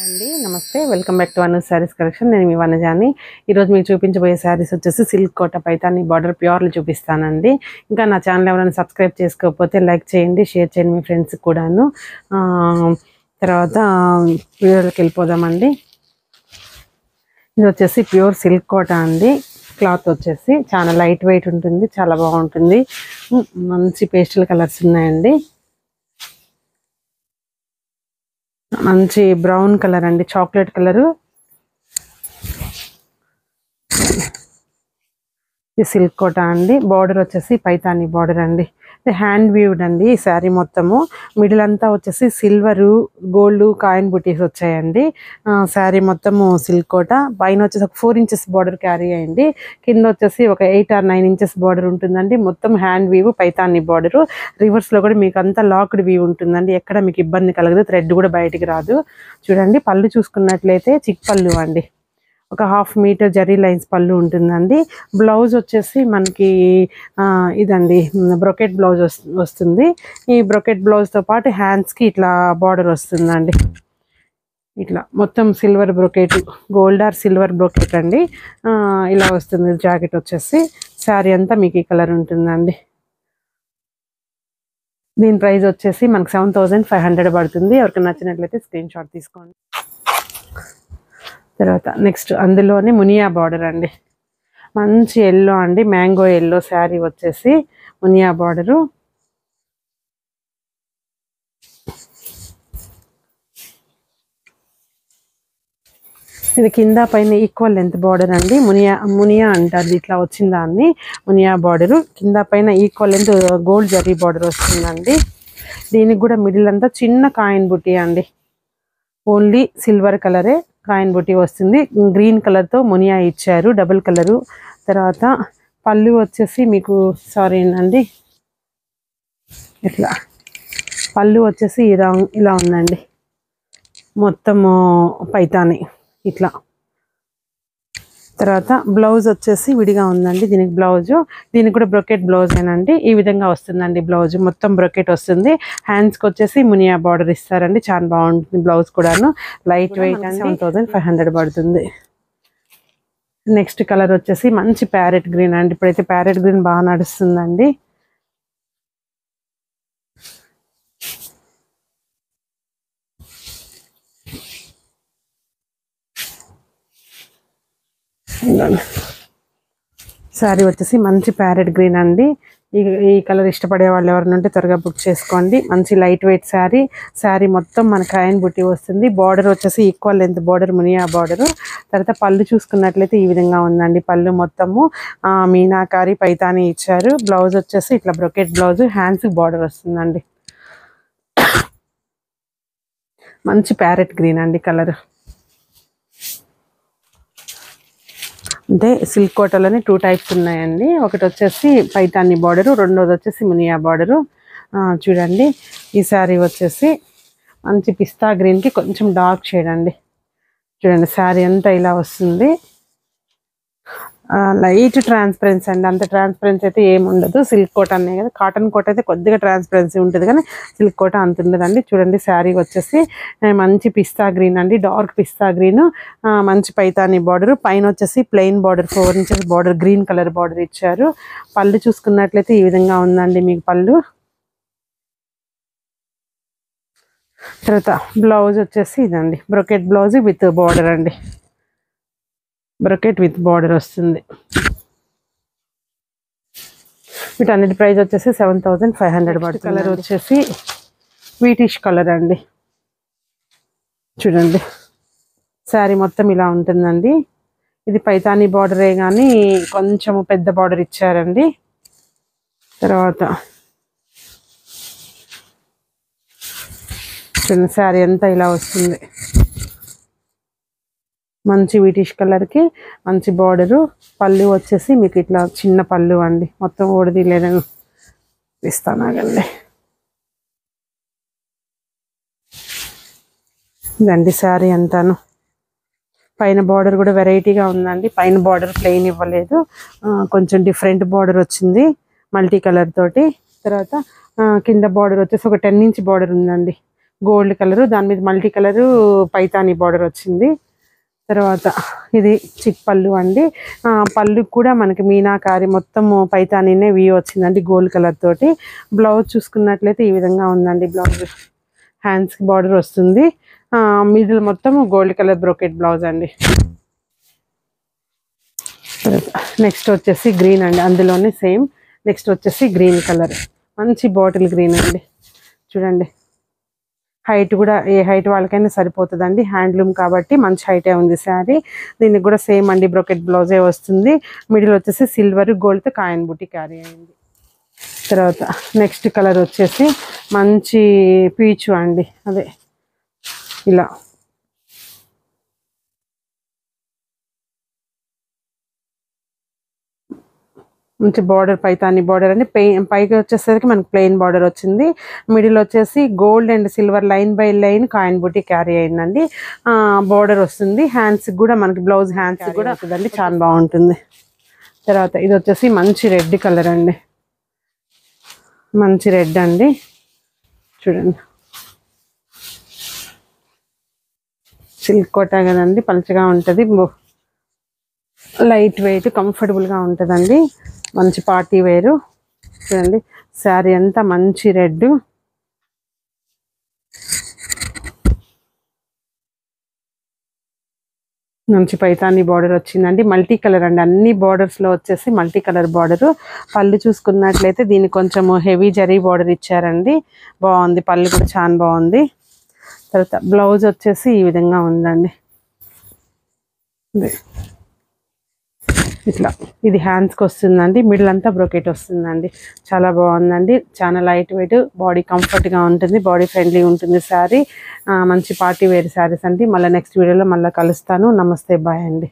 అండి నమస్తే welcome back to Anu saris collection. నేను మీ వనజాని. ఈరోజు మీకు చూపించబోయే శారీస్ వచ్చేసి సిల్క్ కోట పైతాని బార్డర్ ప్యూర్లు చూపిస్తానండి. ఇంకా నా ఛానల్ ఎవరైనా సబ్స్క్రైబ్ చేసుకోకపోతే లైక్ చేయండి, షేర్ చేయండి మీ ఫ్రెండ్స్కి కూడాను. తర్వాత వీడియోలోకి వెళ్ళిపోదామండి. ఇది వచ్చేసి ప్యూర్ సిల్క్ కోట అండి. క్లాత్ వచ్చేసి చాలా లైట్ వెయిట్ ఉంటుంది, చాలా బాగుంటుంది. మంచి పేస్టల్ కలర్స్ ఉన్నాయండి. మంచి బ్రౌన్ కలర్ అండి, చాక్లెట్ కలరు. ఇది సిల్క్ కోట అండి. బార్డర్ వచ్చేసి పైతాని బార్డర్ అండి. ఇది హ్యాండ్ వీవ్డ్ అండి. ఈ శారీ మొత్తము మిడిల్ అంతా వచ్చేసి సిల్వరు, గోల్డ్ కాయిన్ బుటీస్ వచ్చాయండి. శారీ మొత్తము సిల్క్ కోట. పైన వచ్చేసి ఒక 4 ఇంచెస్ బార్డర్ క్యారీ అయ్యింది. కింద వచ్చేసి ఒక 8 or 9 ఇంచెస్ బార్డర్ ఉంటుందండి. మొత్తం హ్యాండ్ వీవ్ పైతాని బార్డరు. రివర్స్లో కూడా మీకు అంతా లాక్డ్ వీవ్ ఉంటుందండి. ఎక్కడ మీకు ఇబ్బంది కలగదు, థ్రెడ్ కూడా బయటికి రాదు. చూడండి, పళ్ళు చూసుకున్నట్లయితే చిక్ పళ్ళు అండి. ఒక 1/2 మీటర్ జరీ లైన్స్ పళ్ళు ఉంటుందండి. బ్లౌజ్ వచ్చేసి మనకి ఇదండి బ్రొకెట్ బ్లౌజ్ వస్తుంది. ఈ బ్రొకెట్ బ్లౌజ్తో పాటు హ్యాండ్స్కి ఇట్లా బార్డర్ వస్తుందండి. ఇట్లా మొత్తం silver brocade, gold or silver brocade అండి. ఇలా వస్తుంది. జాకెట్ వచ్చేసి శారీ అంతా మీకు ఈ కలర్ ఉంటుందండి. దీని ప్రైస్ వచ్చేసి మనకు 7500 పడుతుంది. ఎవరికి నచ్చినట్లయితే స్క్రీన్ షాట్ తీసుకోండి. తర్వాత నెక్స్ట్ అందులోనే మునియా బార్డర్ అండి. మంచి ఎల్లో అండి, మ్యాంగో ఎల్లో శారీ వచ్చేసి మునియా బార్డరు. ఇది కింద పైన ఈక్వల్ లెంత్ బార్డర్ అండి. మునియా అంటారు ఇట్లా వచ్చిన దాన్ని. మునియా బార్డరు కింద పైన equal length gold zari border వస్తుందండి. దీనికి కూడా మిడిల్ అంతా చిన్న కాయిన్ బుటీ అండి. ఓన్లీ సిల్వర్ కలరే కాయిన్ బుటీ వస్తుంది. గ్రీన్ కలర్తో మునియా ఇచ్చారు, డబుల్ కలరు. తర్వాత పళ్ళు వచ్చేసి మీకు సారీ అండి, ఇట్లా పళ్ళు వచ్చేసి ఇలా ఉందండి. మొత్తము పైతాని ఇట్లా. తర్వాత బ్లౌజ్ వచ్చేసి విడిగా ఉందండి. దీనికి కూడా బ్రొకెట్ బ్లౌజ్ ఏనండి. ఈ విధంగా వస్తుందండి బ్లౌజ్. మొత్తం బ్రొకెట్ వస్తుంది. హ్యాండ్స్కి వచ్చేసి మునియా బార్డర్ ఇస్తారండి. చాలా బాగుంటుంది బ్లౌజ్ కూడాను. లైట్ వెయిట్ అండి. 7500 పడుతుంది. నెక్స్ట్ కలర్ వచ్చేసి మంచి ప్యారెట్ గ్రీన్ అండి. ఇప్పుడైతే ప్యారెట్ గ్రీన్ బాగా నడుస్తుందండి. శారీ వచ్చేసి మంచి ప్యారెట్ గ్రీన్ అండి. ఈ కలర్ ఇష్టపడే వాళ్ళు ఎవరైనా ఉంటే త్వరగా బుక్ చేసుకోండి. మంచి లైట్ వెయిట్ శారీ మొత్తం మన కాయిన్ బుట్టి వస్తుంది. బార్డర్ వచ్చేసి equal length border, Muniya border. తర్వాత పళ్ళు చూసుకున్నట్లయితే ఈ విధంగా ఉందండి. పళ్ళు మొత్తము మీనాకారి పైతాని ఇచ్చారు. బ్లౌజ్ వచ్చేసి ఇట్లా బ్రొకెట్ బ్లౌజ్, హ్యాండ్స్కి బార్డర్ వస్తుందండి. మంచి ప్యారెట్ గ్రీన్ అండి కలర్. అంటే సిల్క్ కోటలోనే 2 టైప్స్ ఉన్నాయండి. ఒకటి వచ్చేసి పైతాని బార్డరు, రెండోది వచ్చేసి మునియా బార్డరు. చూడండి, ఈ శారీ వచ్చేసి మంచి పిస్తా గ్రీన్కి కొంచెం డార్క్ షేడ్ అండి. చూడండి, శారీ అంతా ఇలా వస్తుంది. లైట్ ట్రాన్స్పరెన్సీ అండి. అంత ట్రాన్స్పరెన్సీ అయితే ఏమి ఉండదు. సిల్క్ కోట అనే కదా, కాటన్ కోట అయితే కొద్దిగా ట్రాన్స్పరెన్సీ ఉంటుంది, కానీ సిల్క్ కోట అంత ఉండదండి. చూడండి, శారీ వచ్చేసి మంచి పిస్తా గ్రీన్ అండి, డార్క్ పిస్తా గ్రీన్. మంచి పైతాని బార్డర్. పైన వచ్చేసి plain border, 4 inches border, green colour border ఇచ్చారు. పళ్ళు చూసుకున్నట్లయితే ఈ విధంగా ఉందండి మీకు పళ్ళు. తర్వాత బ్లౌజ్ వచ్చేసి ఇదండి, బ్రొకెట్ బ్లౌజ్ విత్ బార్డర్ అండి. బ్రొకెట్ విత్ బార్డర్ వస్తుంది. వీటన్నిటి ప్రైస్ వచ్చేసి 7500 పడుతుంది. కలర్ వచ్చేసి వీటిష్ కలర్ అండి. చూడండి, శారీ మొత్తం ఇలా ఉంటుందండి. ఇది పైతాని బార్డరే కానీ కొంచెం పెద్ద బార్డర్ ఇచ్చారండి. తర్వాత చూడండి, శారీ అంతా ఇలా వస్తుంది. మంచి వీటిష్ కలర్కి మంచి బార్డరు. పళ్ళు వచ్చేసి మీకు ఇట్లా చిన్న పళ్ళు అండి. మొత్తం ఓడిది లేదని ఇస్తానాగండి. ఇదండి శారీ అంతాను. పైన బార్డర్ కూడా వెరైటీగా ఉందండి. పైన బార్డర్ ప్లెయిన్ ఇవ్వలేదు, కొంచెం డిఫరెంట్ బార్డర్ వచ్చింది మల్టీ కలర్ తోటి. తర్వాత కింద బార్డర్ వచ్చేసి ఒక 10 ఇంచ్ బార్డర్ ఉందండి. గోల్డ్ కలర్, దాని మీద మల్టీ కలర్ పైతాని బార్డర్ వచ్చింది. తర్వాత ఇది చిక్ పళ్ళు అండి. పళ్ళు కూడా మనకి మీనాకారి మొత్తం పైతానీనే వ్యూ వచ్చిందండి గోల్డ్ కలర్ తోటి. బ్లౌజ్ చూసుకున్నట్లయితే ఈ విధంగా ఉందండి. బ్లౌజ్ హ్యాండ్స్కి బార్డర్ వస్తుంది. మిడిల్ మొత్తం గోల్డ్ కలర్ బ్రోకెట్ బ్లౌజ్ అండి. నెక్స్ట్ వచ్చేసి గ్రీన్ అండి, అందులోనే సేమ్. నెక్స్ట్ వచ్చేసి గ్రీన్ కలర్, మంచి బాటిల్ గ్రీన్ అండి. చూడండి, హైట్ కూడా ఏ హైట్ వాళ్ళకైనా సరిపోతుందండి. హ్యాండ్లూమ్ కాబట్టి మంచి హైటే ఉంది శారీ. దీనికి కూడా సేమ్ అండి, బ్రోకెట్ బ్లౌజే వస్తుంది. మిడిల్ వచ్చేసి సిల్వర్ గోల్డ్తో కాయన్ బుట్టి క్యారీ అయింది. తర్వాత నెక్స్ట్ కలర్ వచ్చేసి మంచి పీచు అండి, అదే ఇలా మంచి బార్డర్ పైతాని బార్డర్ అండి. పైకి వచ్చేసరికి మనకి ప్లెయిన్ బార్డర్ వచ్చింది. మిడిల్ వచ్చేసి gold and silver line by line coin బుట్టి క్యారీ అయిందండి. బార్డర్ వస్తుంది. హ్యాండ్స్ కూడా మనకి బ్లౌజ్ హ్యాండ్స్ కూడా వస్తుందండి, చాలా బాగుంటుంది. తర్వాత ఇది వచ్చేసి మంచి రెడ్ కలర్ అండి, మంచి రెడ్ అండి. చూడండి, సిల్క్ కోటా కదండి, పలుచగా ఉంటుంది, లైట్ వెయిట్, కంఫర్టబుల్గా ఉంటుందండి. మంచి పార్టీ వేరు. చూడండి, శారీ అంతా మంచి రెడ్, మంచి పైతాని బార్డర్ వచ్చిందండి. మల్టీ కలర్ అండి, అన్ని బార్డర్స్లో వచ్చేసి మల్టీ కలర్ బార్డరు. పళ్ళు చూసుకున్నట్లయితే దీనికి కొంచెం హెవీ జరీ బార్డర్ ఇచ్చారండి, బాగుంది. పళ్ళు కూడా చాలా బాగుంది. తర్వాత బ్లౌజ్ వచ్చేసి ఈ విధంగా ఉందండి, ఇట్లా. ఇది హ్యాండ్స్కి వస్తుందండి, మిడిల్ అంతా బ్రోకెట్ వస్తుందండి. చాలా బాగుందండి, చాలా లైట్ వెయిట్, బాడీ కంఫర్ట్గా ఉంటుంది, బాడీ ఫ్రెండ్లీ ఉంటుంది శారీ. మంచి పార్టీ వేర్ శారీస్ అండి. మళ్ళీ నెక్స్ట్ వీడియోలో మళ్ళీ కలుస్తాను. నమస్తే, బాయ్ అండి.